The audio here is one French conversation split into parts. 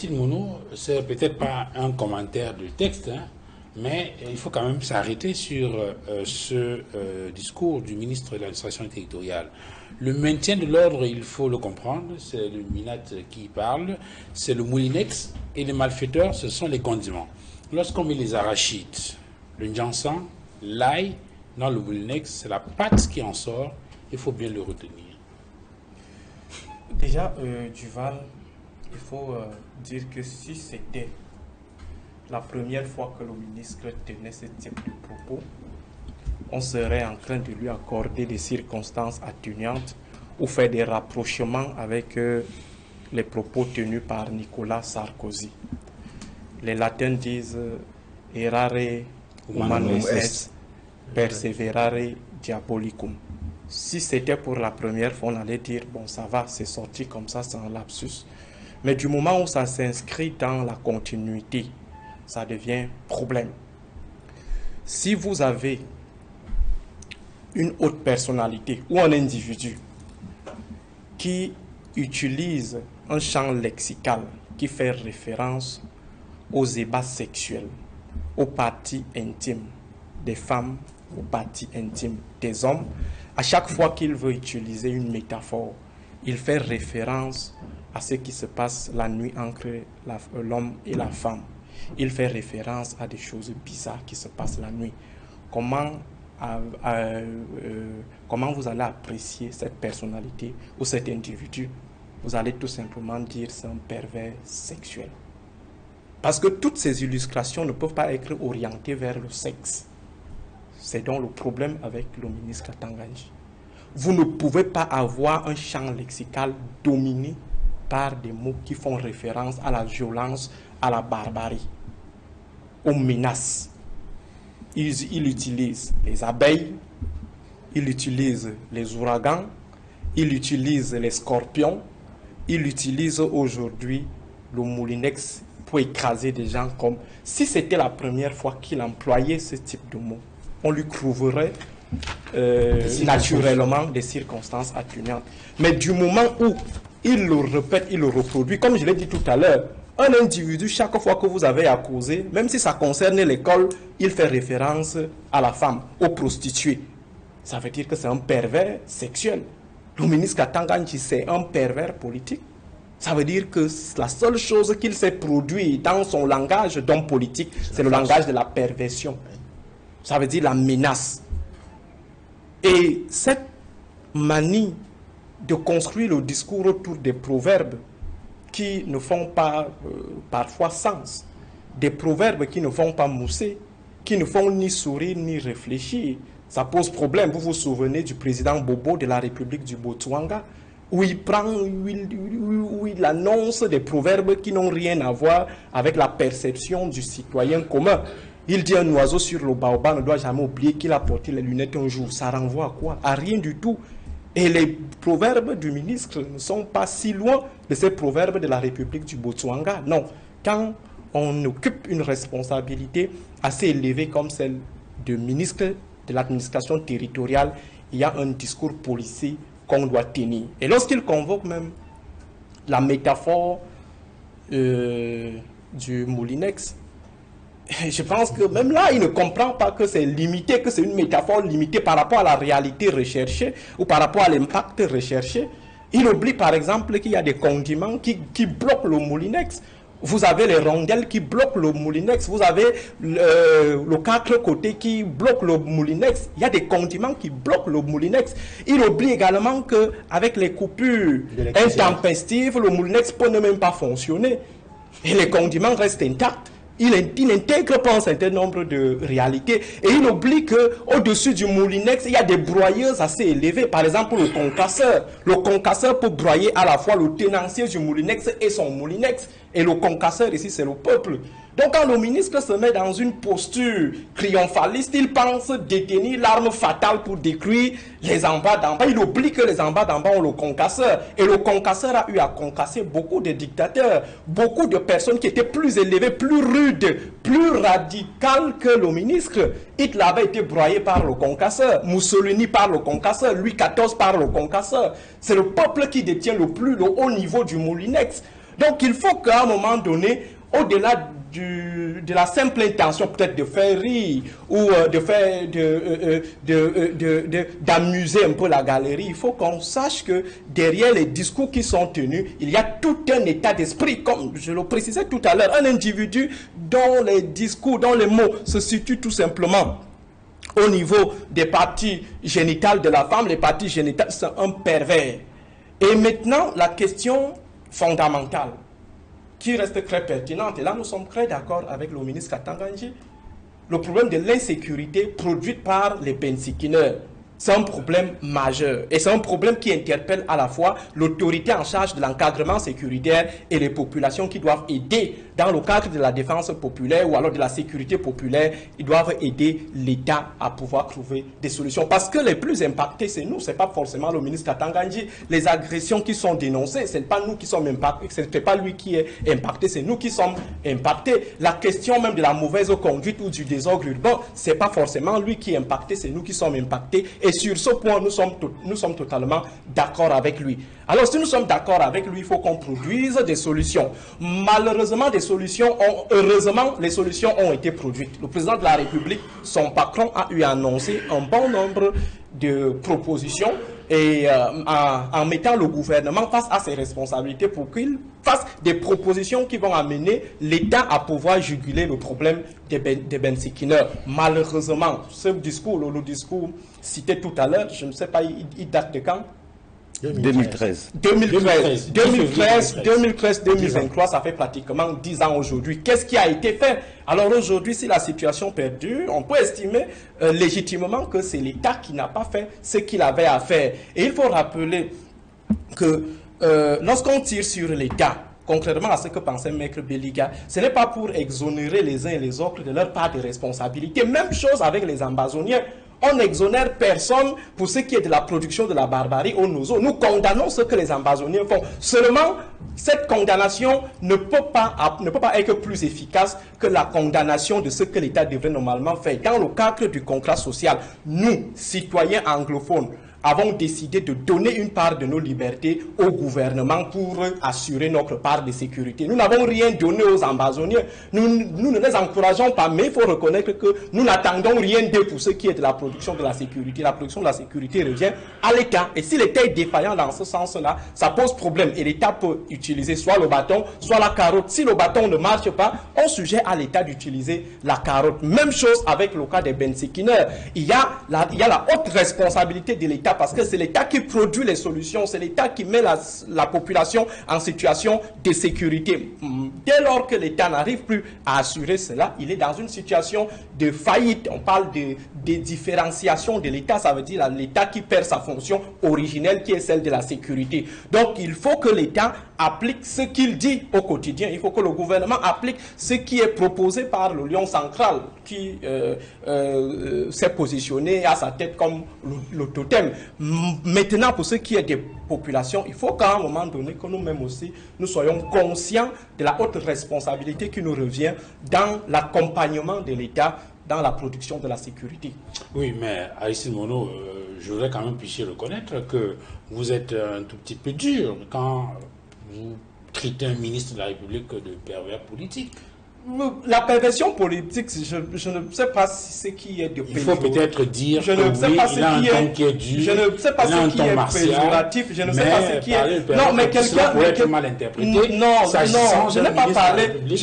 Aristide Mounou, c'est peut-être pas un commentaire du texte, hein, mais il faut quand même s'arrêter sur ce discours du ministre de l'administration territoriale. Le maintien de l'ordre, il faut le comprendre, c'est le MINAT qui parle, c'est le moulinex, et les malfaiteurs, ce sont les condiments. Lorsqu'on met les arachides, le njansan, l'ail, dans le moulinex, c'est la pâte qui en sort, il faut bien le retenir. Déjà, Duval, il faut dire que si c'était la première fois que le ministre tenait ce type de propos, on serait en train de lui accorder des circonstances atténuantes ou faire des rapprochements avec les propos tenus par Nicolas Sarkozy. Les latins disent « errare humanum est, perseverare diabolicum ». Si c'était pour la première fois, on allait dire « bon, ça va, c'est sorti comme ça, c'est un lapsus ». Mais du moment où ça s'inscrit dans la continuité, ça devient problème. Si vous avez une haute personnalité ou un individu qui utilise un champ lexical qui fait référence aux ébats sexuels, aux parties intimes des femmes, aux parties intimes des hommes, à chaque fois qu'il veut utiliser une métaphore, il fait référence à ce qui se passe la nuit entre l'homme et la femme. Il fait référence à des choses bizarres qui se passent la nuit. Comment vous allez apprécier cette personnalité ou cet individu? Vous allez tout simplement dire c'est un pervers sexuel. Parce que toutes ces illustrations ne peuvent pas être orientées vers le sexe. C'est donc le problème avec le ministre Tanganji. Vous ne pouvez pas avoir un champ lexical dominé par des mots qui font référence à la violence, à la barbarie, aux menaces. Il utilise les abeilles, il utilise les ouragans, il utilise les scorpions, il utilise aujourd'hui le moulinex pour écraser des gens comme... Si c'était la première fois qu'il employait ce type de mots, on lui trouverait naturellement des circonstances atténuantes. Mais du moment où il le répète, il le reproduit, comme je l'ai dit tout à l'heure, un individu, chaque fois que vous avez à causer, même si ça concerne l'école, il fait référence à la femme, aux prostituées. Ça veut dire que c'est un pervers sexuel. Le ministre Katanganji, c'est un pervers politique. Ça veut dire que la seule chose qu'il s'est produit dans son langage d'homme politique, c'est le langage de la perversion. Ça veut dire la menace. Et cette manie de construire le discours autour des proverbes qui ne font pas parfois sens, des proverbes qui ne font pas mousser, qui ne font ni sourire ni réfléchir, ça pose problème. Vous vous souvenez du président Bobo de la République du Botswana, où il annonce des proverbes qui n'ont rien à voir avec la perception du citoyen commun. Il dit un oiseau sur le baobab ne doit jamais oublier qu'il a porté les lunettes un jour. Ça renvoie à quoi? À rien du tout. Et les proverbes du ministre ne sont pas si loin de ces proverbes de la République du Botswana. Non. Quand on occupe une responsabilité assez élevée comme celle de ministre de l'administration territoriale, il y a un discours policier qu'on doit tenir. Et lorsqu'il convoque même la métaphore du moulinex, je pense que même là, il ne comprend pas que c'est limité, que c'est une métaphore limitée par rapport à la réalité recherchée ou par rapport à l'impact recherché. Il oublie par exemple qu'il y a des condiments qui bloquent le moulinex. Vous avez les rondelles qui bloquent le moulinex, vous avez le quatre côtés qui bloque le moulinex. Il y a des condiments qui bloquent le moulinex. Il oublie également qu'avec les coupures intempestives, le moulinex peut ne même pas fonctionner. Et les condiments restent intacts. Il n'intègre pas un certain nombre de réalités. Et il oublie qu'au-dessus du moulinex, il y a des broyeuses assez élevées. Par exemple, le concasseur. Le concasseur peut broyer à la fois le tenancier du moulinex et son moulinex. Et le concasseur ici, c'est le peuple. Donc quand le ministre se met dans une posture triomphaliste, il pense détenir l'arme fatale pour détruire les en bas d'en bas. Il oublie que les en bas d'en bas ont le concasseur. Et le concasseur a eu à concasser beaucoup de dictateurs, beaucoup de personnes qui étaient plus élevées, plus rudes, plus radicales que le ministre. Hitler avait été broyé par le concasseur, Mussolini par le concasseur, Louis XIV par le concasseur. C'est le peuple qui détient le plus haut niveau du moulinex. Donc il faut qu'à un moment donné, au-delà de la simple intention peut-être de faire rire ou d'amuser un peu la galerie, il faut qu'on sache que derrière les discours qui sont tenus, il y a tout un état d'esprit, comme je le précisais tout à l'heure, un individu dont les discours, dont les mots se situent tout simplement au niveau des parties génitales de la femme. Les parties génitales sont un pervers. Et maintenant, la question fondamentale, qui reste très pertinente, et là nous sommes très d'accord avec le ministre Katanganji, le problème de l'insécurité produite par les bensikineurs. C'est un problème majeur et c'est un problème qui interpelle à la fois l'autorité en charge de l'encadrement sécuritaire et les populations qui doivent aider dans le cadre de la défense populaire ou alors de la sécurité populaire. Ils doivent aider l'État à pouvoir trouver des solutions parce que les plus impactés c'est nous, c'est pas forcément le ministre Katanganji. Les agressions qui sont dénoncées, c'est pas nous qui sommes impactés, c'est pas lui qui est impacté, c'est nous qui sommes impactés. La question même de la mauvaise conduite ou du désordre urbain, c'est pas forcément lui qui est impacté, c'est nous qui sommes impactés. Et sur ce point, nous sommes totalement d'accord avec lui. Alors, si nous sommes d'accord avec lui, il faut qu'on produise des solutions. Malheureusement, heureusement, les solutions ont été produites. Le président de la République, son patron, a eu annoncé un bon nombre de propositions et en mettant le gouvernement face à ses responsabilités pour qu'il fasse des propositions qui vont amener l'État à pouvoir juguler le problème des bensikineurs. Malheureusement, ce discours, le discours cité tout à l'heure, je ne sais pas, il date de quand? 2023, ça fait pratiquement 10 ans aujourd'hui. Qu'est-ce qui a été fait? Alors aujourd'hui, si la situation perdure, on peut estimer légitimement que c'est l'État qui n'a pas fait ce qu'il avait à faire. Et il faut rappeler que lorsqu'on tire sur l'État, contrairement à ce que pensait Maître Belliga, ce n'est pas pour exonérer les uns et les autres de leur part de responsabilité. Même chose avec les ambazoniens. On n'exonère personne pour ce qui est de la production de la barbarie au Nozo. Nous condamnons ce que les ambazoniens font. Seulement, cette condamnation ne peut pas être plus efficace que la condamnation de ce que l'État devrait normalement faire. Dans le cadre du contrat social, nous, citoyens anglophones, avons décidé de donner une part de nos libertés au gouvernement pour assurer notre part de sécurité. Nous n'avons rien donné aux ambazoniens. Nous ne les encourageons pas, mais il faut reconnaître que nous n'attendons rien d'eux pour ce qui est de la production de la sécurité. La production de la sécurité revient à l'État. Et si l'État est défaillant dans ce sens-là, ça pose problème. Et l'État peut utiliser soit le bâton, soit la carotte. Si le bâton ne marche pas, on suggère à l'État d'utiliser la carotte. Même chose avec le cas des bensikineurs. Il y a la haute responsabilité de l'État parce que c'est l'État qui produit les solutions, c'est l'État qui met la population en situation de sécurité. Dès lors que l'État n'arrive plus à assurer cela, il est dans une situation de faillite. On parle de différenciation de l'État, ça veut dire l'État qui perd sa fonction originelle qui est celle de la sécurité. Donc il faut que l'État applique ce qu'il dit au quotidien. Il faut que le gouvernement applique ce qui est proposé par le lion central qui s'est positionné à sa tête comme le totem. Maintenant, pour ce qui est des populations, il faut qu'à un moment donné, que nous-mêmes aussi, nous soyons conscients de la haute responsabilité qui nous revient dans l'accompagnement de l'État dans la production de la sécurité. Oui, mais Aristide Mono, je voudrais quand même puissiez reconnaître que vous êtes un tout petit peu dur quand vous traitez un ministre de la République de pervers politique. La perversion politique, je ne sais pas ce qui est de péjoratif. Il faut peut-être dire je ne sais pas ce qui est, qui est dur, je ne sais pas ce qui est péjoratif, je ne sais pas ce qui est... Non, mais quelqu'un pourrait être mal interprété. Non, je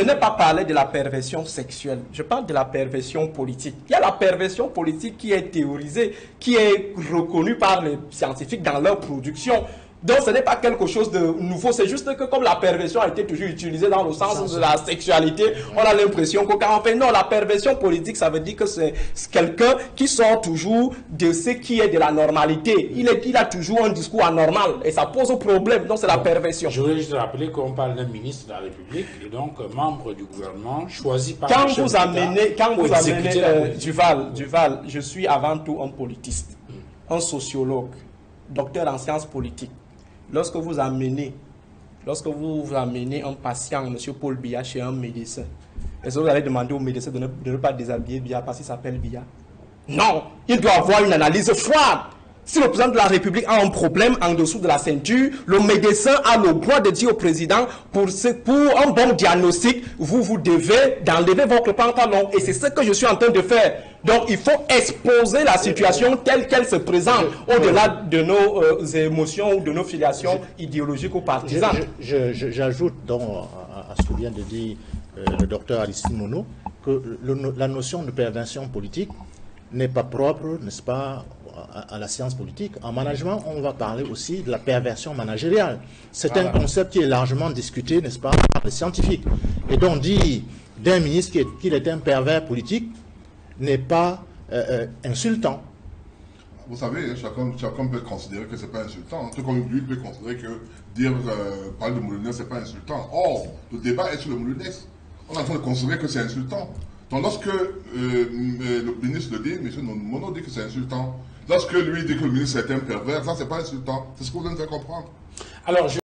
n'ai pas parlé de la perversion sexuelle. Je parle de la perversion politique. Il y a la perversion politique qui est théorisée, qui est reconnue par les scientifiques dans leur production. Donc ce n'est pas quelque chose de nouveau, c'est juste que comme la perversion a été toujours utilisée dans le sens de la sexualité, on a l'impression que quand on fait non, la perversion politique, ça veut dire que c'est quelqu'un qui sort toujours de ce qui est de la normalité. Il a toujours un discours anormal et ça pose problème, donc c'est la perversion. Je voulais juste rappeler qu'on parle d'un ministre de la République et donc membre du gouvernement choisi par quand vous amenez Duval, je suis avant tout un politiste, un sociologue, docteur en sciences politiques. Lorsque vous amenez un patient, M. Paul Biya, chez un médecin, est-ce que vous allez demander au médecin de ne pas déshabiller Biya parce qu'il s'appelle Biya? Non, il doit avoir une analyse froide. Si le président de la République a un problème en dessous de la ceinture, le médecin a le droit de dire au président, pour un bon diagnostic, vous devez d'enlever votre pantalon. Et c'est ce que je suis en train de faire. Donc il faut exposer la situation telle qu'elle se présente, au-delà de nos émotions ou de nos filiations idéologiques ou partisanes. J'ajoute donc à ce que vient de dire le docteur Aristide Monod, que la notion de perversion politique n'est pas propre, n'est-ce pas, à la science politique. En management, on va parler aussi de la perversion managériale. C'est un concept qui est largement discuté, n'est-ce pas, par les scientifiques. Et donc dire d'un ministre qu'il est un pervers politique n'est pas insultant. Vous savez, chacun peut considérer que ce n'est pas insultant. Tout comme lui peut considérer que dire parler de Moulinex, ce n'est pas insultant. Or, le débat est sur le Moulinex. On est en train de considérer que c'est insultant. Donc lorsque le ministre le dit, M. Monod dit que c'est insultant. Lorsque lui dit que le ministre est un pervers, ça c'est pas insultant. C'est ce que vous devez comprendre. Alors,